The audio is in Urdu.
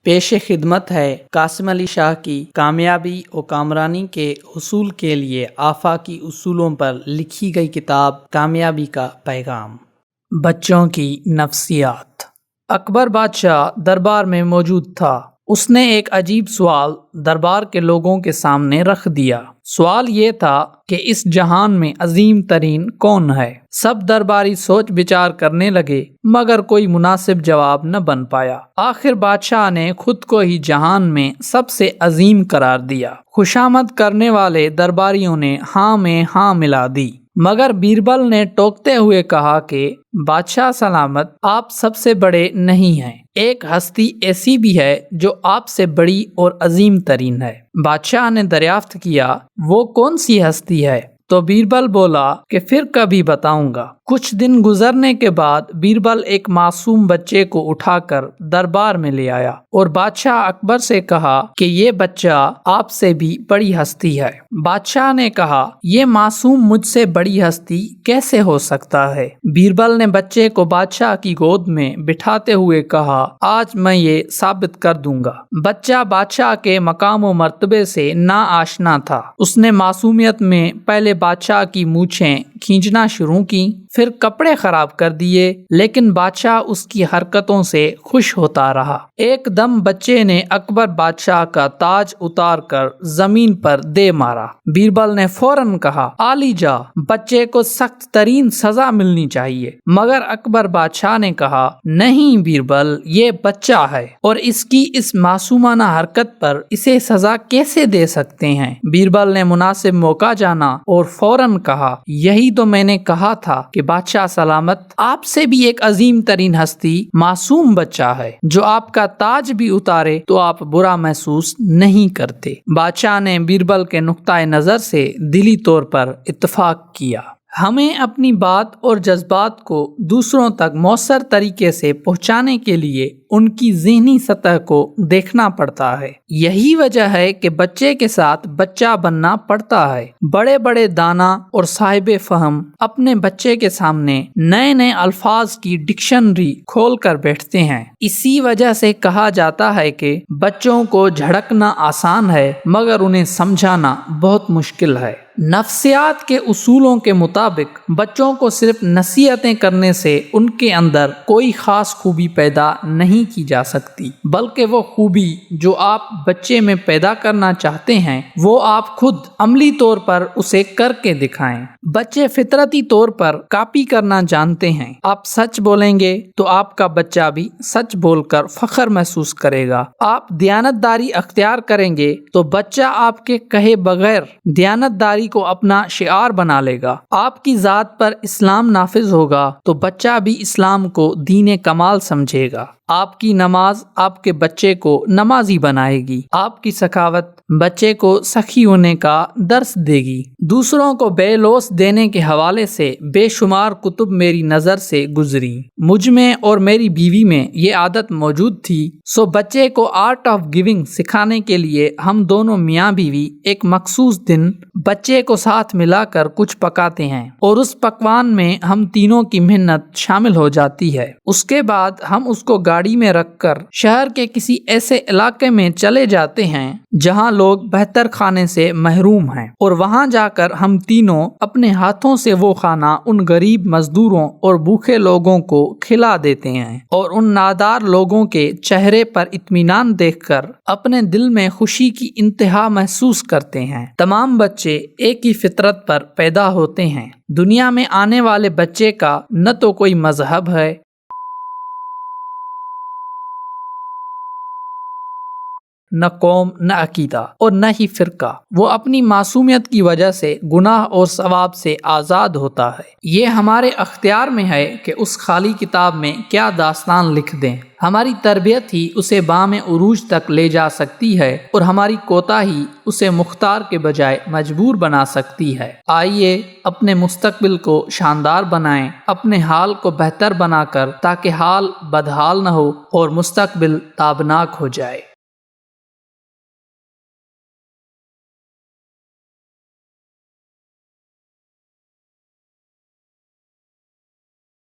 پیش خدمت ہے قاسم علی شاہ کی کامیابی و کامرانی کے حصول کے لیے آفاقی اصولوں پر لکھی گئی کتاب کامیابی کا پیغام۔ بچوں کی نفسیات۔ اکبر بادشاہ دربار میں موجود تھا۔ اس نے ایک عجیب سوال دربار کے لوگوں کے سامنے رکھ دیا۔ سوال یہ تھا کہ اس جہان میں عظیم ترین کون ہے؟ سب درباری سوچ بچار کرنے لگے مگر کوئی مناسب جواب نہ بن پایا۔ آخر بادشاہ نے خود کو ہی جہان میں سب سے عظیم قرار دیا۔ خوشامد کرنے والے درباریوں نے ہاں میں ہاں ملا دی، مگر بیربل نے ٹوکتے ہوئے کہا کہ بادشاہ سلامت، آپ سب سے بڑے نہیں ہیں، ایک ہستی ایسی بھی ہے جو آپ سے بڑی اور عظیم ترین ہے۔ بادشاہ نے دریافت کیا، وہ کون سی ہستی ہے؟ تو بیربل بولا کہ پھر کبھی بتاؤں گا۔ کچھ دن گزرنے کے بعد بیربل ایک معصوم بچے کو اٹھا کر دربار میں لے آیا اور بادشاہ اکبر سے کہا کہ یہ بچہ آپ سے بھی بڑی ہستی ہے۔ بادشاہ نے کہا، یہ معصوم مجھ سے بڑی ہستی کیسے ہو سکتا ہے؟ بیربل نے بچے کو بادشاہ کی گود میں بٹھاتے ہوئے کہا، آج میں یہ ثابت کر دوں گا۔ بچہ بادشاہ کے مقام و مرتبے سے نا آشنا تھا۔ اس نے معصومیت میں پہلے بادشاہ کی مونچھیں کھینچنا شروع کی، پھر کپڑے خراب کر دیے، لیکن بادشاہ اس کی حرکتوں سے خوش ہوتا رہا۔ ایک دم بچے نے اکبر بادشاہ کا تاج اتار کر زمین پر دے مارا۔ بیربل نے فوراً کہا، عالی جا، بچے کو سخت ترین سزا ملنی چاہیے، مگر اکبر بادشاہ نے کہا، نہیں بیربل، یہ بچہ ہے اور اس کی اس معصومانہ حرکت پر اسے سزا کیسے دے سکتے ہیں؟ بیربل نے مناسب موقع جانا اور فوراً کہا، یہی تو میں نے کہا تھا کہ بادشاہ سلامت، آپ سے بھی ایک عظیم ترین ہستی معصوم بچہ ہے، جو آپ کا تاج بھی اتارے تو آپ برا محسوس نہیں کرتے۔ بادشاہ نے بیربل کے نقطۂ نظر سے دلی طور پر اتفاق کیا۔ ہمیں اپنی بات اور جذبات کو دوسروں تک مؤثر طریقے سے پہنچانے کے لیے ان کی ذہنی سطح کو دیکھنا پڑتا ہے۔ یہی وجہ ہے کہ بچے کے ساتھ بچہ بننا پڑتا ہے۔ بڑے بڑے دانا اور صاحب فہم اپنے بچے کے سامنے نئے نئے الفاظ کی ڈکشنری کھول کر بیٹھتے ہیں۔ اسی وجہ سے کہا جاتا ہے کہ بچوں کو جھڑکنا آسان ہے مگر انہیں سمجھانا بہت مشکل ہے۔ نفسیات کے اصولوں کے مطابق بچوں کو صرف نصیحتیں کرنے سے ان کے اندر کوئی خاص خوبی پیدا نہیں کی جا سکتی، بلکہ وہ خوبی جو آپ بچے میں پیدا کرنا چاہتے ہیں وہ آپ خود عملی طور پر اسے کر کے دکھائیں۔ بچے فطرتی طور پر کاپی کرنا جانتے ہیں۔ آپ سچ بولیں گے تو آپ کا بچہ بھی سچ بول کر فخر محسوس کرے گا۔ آپ دیانتداری اختیار کریں گے تو بچہ آپ کے کہے بغیر دیانتداری کو اپنا شعار بنا لے گا۔ آپ کی ذات پر اسلام نافذ ہوگا تو بچہ بھی اسلام کو دین کمال سمجھے گا۔ آپ کی نماز آپ کے بچے کو نمازی بنائے گی۔ آپ کی سخاوت بچے کو سخی ہونے کا درس دے گی۔ دوسروں کو بے لوث دینے کے حوالے سے بے شمار کتب میری نظر سے گزری۔ مجھ میں اور میری بیوی میں یہ عادت موجود تھی، سو بچے کو آرٹ آف گیونگ سکھانے کے لیے ہم دونوں میاں بیوی ایک مخصوص دن بچے کو ساتھ ملا کر کچھ پکاتے ہیں اور اس پکوان میں ہم تینوں کی محنت شامل ہو جاتی ہے۔ اس کے بعد ہم اس کو گاڑی میں رکھ کر شہر کے کسی ایسے علاقے میں چلے جاتے ہیں جہاں لوگ بہتر کھانے سے محروم ہیں، اور وہاں جا کر ہم تینوں اپنے ہاتھوں سے وہ کھانا ان غریب مزدوروں اور بھوکے لوگوں کو کھلا دیتے ہیں، اور ان نادار لوگوں کے چہرے پر اطمینان دیکھ کر اپنے دل میں خوشی کی انتہا محسوس کرتے ہیں۔ تمام بچے ایک ہی فطرت پر پیدا ہوتے ہیں۔ دنیا میں آنے والے بچے کا نہ تو کوئی مذہب ہے، نہ قوم، نہ عقیدہ اور نہ ہی فرقہ۔ وہ اپنی معصومیت کی وجہ سے گناہ اور ثواب سے آزاد ہوتا ہے۔ یہ ہمارے اختیار میں ہے کہ اس خالی کتاب میں کیا داستان لکھ دیں۔ ہماری تربیت ہی اسے بام عروج تک لے جا سکتی ہے اور ہماری کوتاہی اسے مختار کے بجائے مجبور بنا سکتی ہے۔ آئیے اپنے مستقبل کو شاندار بنائیں، اپنے حال کو بہتر بنا کر، تاکہ حال بدحال نہ ہو اور مستقبل تابناک ہو جائے۔